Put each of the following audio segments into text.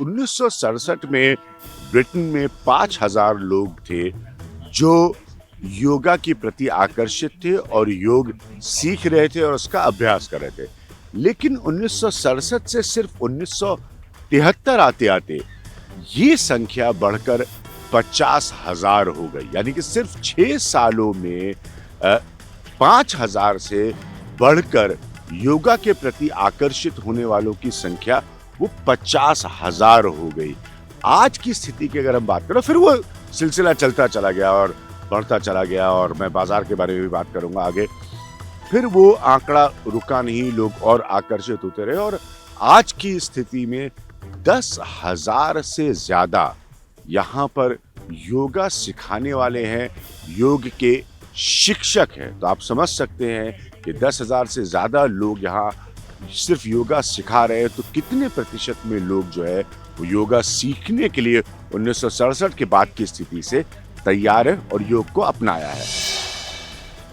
1967 में ब्रिटेन में 5,000 लोग थे जो योगा के प्रति आकर्षित थे और योग सीख रहे थे और उसका अभ्यास कर रहे थे। लेकिन 1967 से सिर्फ 1973 आते-आते ये संख्या बढ़कर 50,000 हो गई। यानी कि सिर्फ 6 सालों में 5,000 से बढ़कर योगा के प्रति आकर्षित होने वालों की संख्या वो 50,000 हो गई। आज की स्थिति की अगर हम बात करें, फिर वो सिलसिला चलता चला गया और बढ़ता चला गया, और मैं बाजार के बारे में भी बात करूंगा आगे। फिर वो आंकड़ा रुका नहीं, लोग और आकर्षित होते रहे, और आज की स्थिति में 10,000 से ज्यादा यहाँ पर योगा सिखाने वाले हैं, योग के शिक्षक हैं। तो आप समझ सकते हैं कि 10,000 से ज्यादा लोग यहाँ सिर्फ योगा सिखा रहे हैं, तो कितने प्रतिशत में लोग जो है वो योगा सीखने के लिए 1967 के बाद की स्थिति से तैयार है और योग को अपनाया है।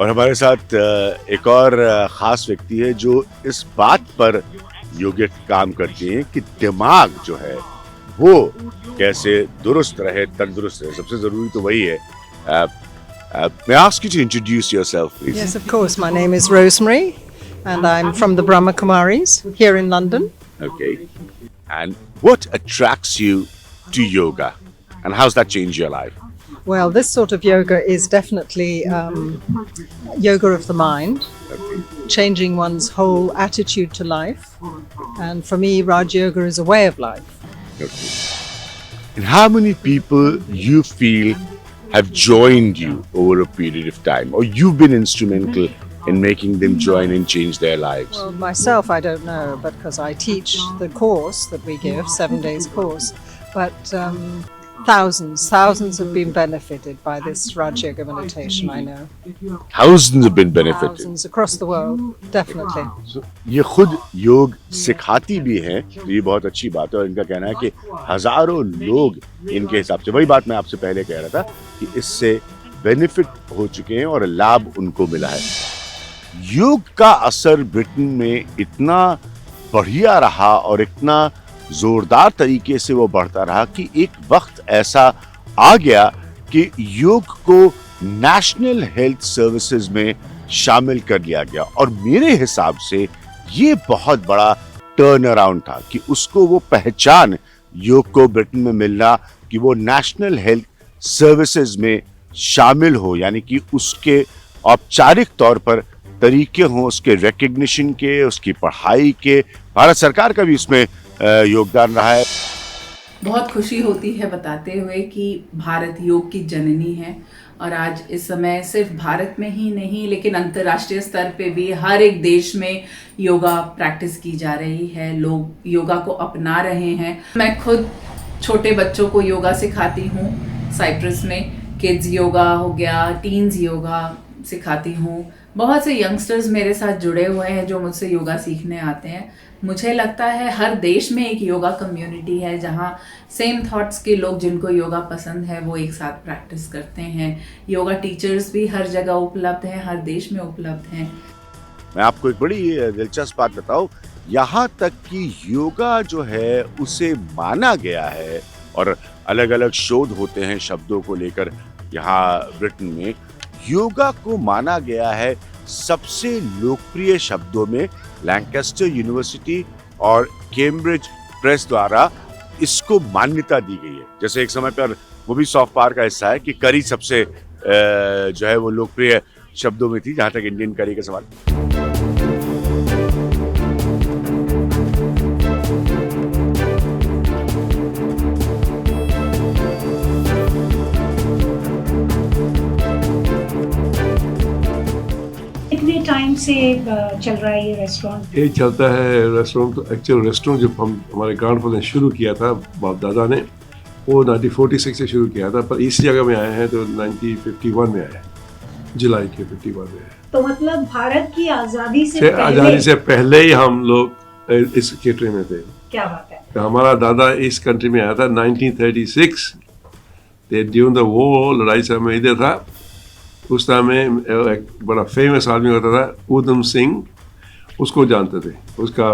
और हमारे साथ एक और खास व्यक्ति है जो इस बात पर योगिक काम करती हैं कि दिमाग जो है वो कैसे दुरुस्त रहे, तंदुरुस्त रहे। सबसे जरूरी तो वही है। May I ask you to introduce yourself, please? Yes, of course. My name is Rosemary, and I'm from the Brahma Kumaris here in London. Okay. And what attracts you to yoga, and how's that changed your life? Well, this sort of yoga is definitely yoga of the mind, changing one's whole attitude to life. And for me, Raj Yoga is a way of life. Okay. And how many people you feel have joined you over a period of time, or you've been instrumental in making them join and change their lives? Well, myself, I don't know, but because I teach the course that we give, 7 days course, but thousands have been benefited by this Raj Yoga meditation, I know. Thousands have been benefited. Thousands across the world, definitely. So, ये खुद योग सिखाती भी हैं, तो ये बहुत अच्छी बात है। और इनका कहना है कि हजारों लोग इनके हिसाब से, वही बात मैं आपसे पहले कह रहा था, कि इससे बेनिफिट हो चुके हैं और लाभ उनको मिला है। योग का असर ब्रिटेन में इतना बढ़िया रहा और इतना जोरदार तरीके से वो बढ़ता रहा कि एक वक्त ऐसा आ गया कि योग को नेशनल हेल्थ सर्विसेज में शामिल कर लिया गया। और मेरे हिसाब से ये बहुत बड़ा टर्न अराउंड था कि उसको वो पहचान योग को ब्रिटेन में मिलना कि वो नेशनल हेल्थ सर्विसेज में शामिल हो, यानी कि उसके औपचारिक तौर पर तरीके हों, उसके रिकग्निशन के, उसकी पढ़ाई के। भारत सरकार का भी इसमें योगदान रहा है। बहुत खुशी होती है बताते हुए कि भारत योग की जननी है, और आज इस समय सिर्फ भारत में ही नहीं लेकिन अंतर्राष्ट्रीय स्तर पे भी हर एक देश में योगा प्रैक्टिस की जा रही है, लोग योगा को अपना रहे हैं। मैं खुद छोटे बच्चों को योगा सिखाती हूँ साइप्रस में, किड्स योगा हो गया, टीन्स योगा सिखाती हूँ। बहुत से यंगस्टर्स मेरे साथ जुड़े हुए हैं जो मुझसे योगा सीखने आते हैं। मुझे लगता है हर देश में एक योगा कम्युनिटी है जहाँ सेम थॉट्स के लोग जिनको योगा पसंद है वो एक साथ प्रैक्टिस करते हैं। योगा टीचर्स भी हर जगह उपलब्ध हैं, हर देश में उपलब्ध हैं। मैं आपको एक बड़ी दिलचस्प बात बताऊं, यहाँ तक कि योगा जो है उसे माना गया है, और अलग अलग शोध होते हैं शब्दों को लेकर। यहाँ ब्रिटेन में योगा को माना गया है सबसे लोकप्रिय शब्दों में। लैंकास्टर यूनिवर्सिटी और कैम्ब्रिज प्रेस द्वारा इसको मान्यता दी गई है। जैसे एक समय पर वो भी सॉफ्ट पावर का हिस्सा है कि करी सबसे जो है वो लोकप्रिय शब्दों में थी, जहां तक इंडियन करी का सवाल। टाइम से चल रहा है ये रेस्टोरेंट? ये चलता है रेस्टोरेंट। तो एक्चुअल रेस्टोरेंट जो हम हमारे ग्रैंडफादर ने शुरू किया था, बाप दादा ने, वो 1946 से शुरू किया था, पर इस जगह में आए हैं तो 1951 में आए, जुलाई के 51 में आए। तो मतलब भारत की आज़ादी से पहले ही हम लोग इस कंट्री में थे। क्या बात है। तो हमारा दादा इस कंट्री में आया था 1936। ड्यूरिंग द वॉर, लड़ाई समय इधर था। उस टाइम में एक बड़ा फेमस आदमी होता था, ऊधम सिंह, उसको जानते थे, उसका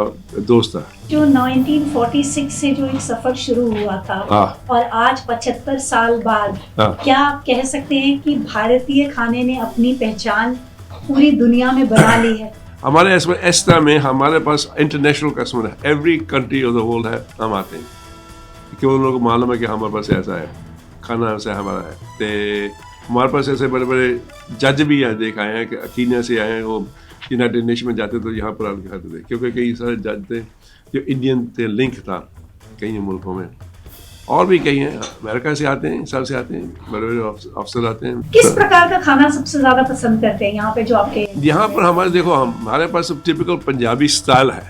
दोस्त था। जो 1946 से जो एक सफर शुरू हुआ था और आज 75 साल बाद क्या कह सकते हैं कि भारतीय खाने ने अपनी पहचान पूरी दुनिया में बना ली है? हमारे एस्टा में हमारे पास इंटरनेशनल कस्टमर है, every country of the world है, हम आते हैं क्योंकि उन लोगों को मालूम है कि हमारे पास ऐसा है, खाना ऐसा हमारा है। तो हमारे पास ऐसे बड़े बड़े जज भी यहाँ देख आए हैं कि कीनिया से आए हैं, वो यूनाइटेड नेशन में जाते तो यहाँ पर आके खाते थे क्योंकि कई सारे जज थे जो इंडियन थे, लिंक था कई मुल्कों में, और भी कई हैं, अमेरिका से आते हैं, सब से आते हैं, बड़े बड़े अफसर आते हैं। किस प्रकार का खाना सबसे ज्यादा पसंद करते हैं यहाँ पे जो आपके? यहाँ पर हमारे देखो, हमारे पास सब टिपिकल पंजाबी स्टाइल है,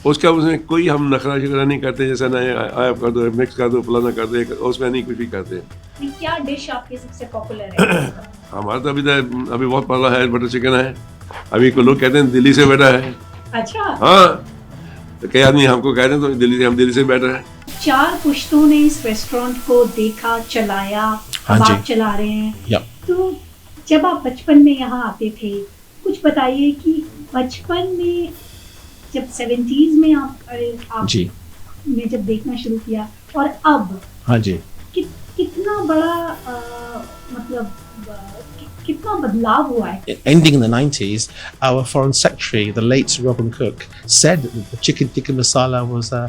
उसका उसमें कोई हम नखरा शिकरा नहीं करते, जैसे ना आप कर दो, मिक्स कर दो, फलाना कर दे, उसमें नहीं कुछ भी करते। क्या डिश आपकी सबसे पॉपुलर है? हमारा तो अभी बहुत पहला है, बटर चिकन है। अभी को लोग कहते हैं दिल्ली से बैठा है। अच्छा। हाँ, तो कई आदमी हमको कहते हैं तो दिल्ली से बैठा है। 4 पुश्तों ने इस रेस्टोरेंट को देखा, चलाया, आप चला रहे हैं। तो जब आप बचपन में यहाँ आते थे, कुछ बताइए कि बचपन में जब 70s में आप ने जब देखना शुरू किया और अब कितना बड़ा मतलब कितना बदलाव हुआ है? Ending in the 90s, our Foreign Secretary, the late Robin Cook, said that the chicken tikka masala was the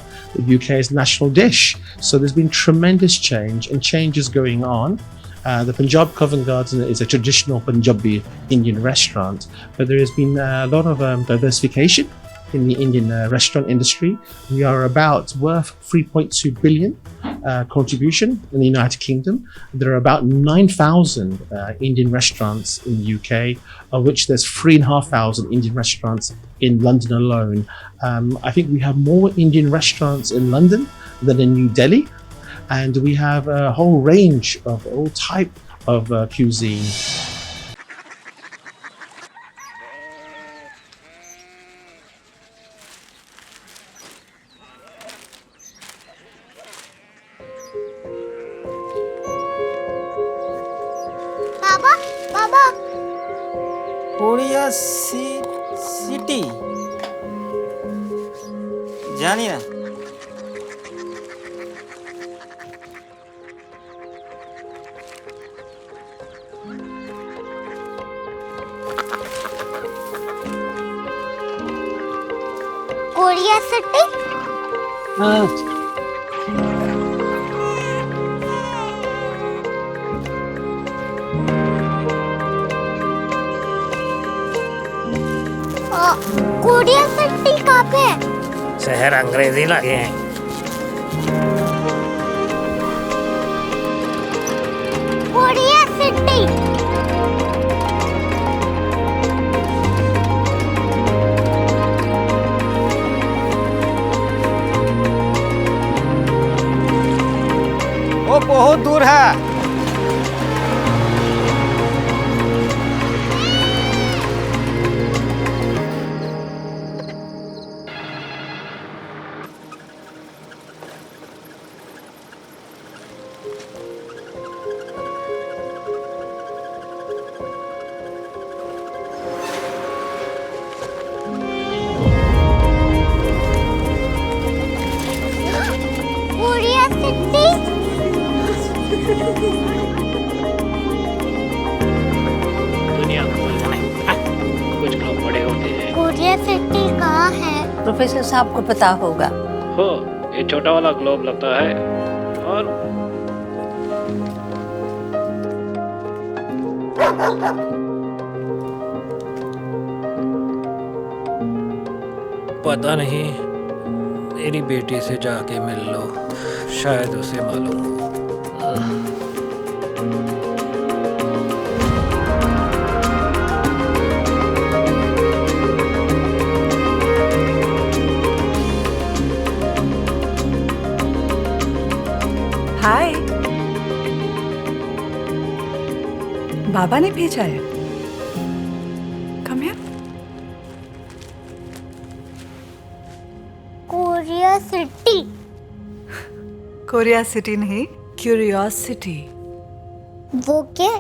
UK's national dish. So there's been tremendous change and changes going on. The Punjab Covent Garden is a traditional Punjabi Indian restaurant, but there has been a lot of diversification in the Indian restaurant industry. We are about worth 3.2 billion contribution in the United Kingdom. There are about 9,000 Indian restaurants in the UK, of which there's 3,500 Indian restaurants in London alone. I think we have more Indian restaurants in London than in New Delhi, and we have a whole range of all type of cuisine. Korea city जानी ना? Korea city? हाँ। Korea city कहाँ पे है? शहर अंग्रेजी लगे हैं। Korea city. वो बहुत दूर है। दुनिया कुछ लोग बड़े होते हैं। कोरिया सिटी कहाँ है? प्रोफेसर साहब को पता होगा। हो, ये छोटा वाला ग्लोब लगता है और पता नहीं, मेरी बेटी से जाके मिल लो, शायद उसे मालूम हो। हाय, बाबा ने भेजा है। Come here. Korea city. Korea city नहीं, क्यूरियोसिटी। वो क्या?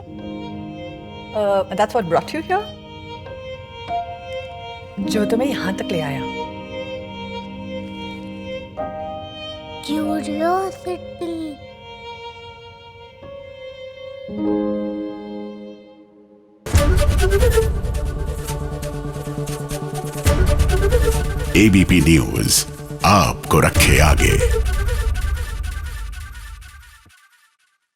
That's what brought you here? जो तुम्हें यहाँ तक ले आया। क्यूरियोसिटी। एबीपी न्यूज आपको रखे आगे।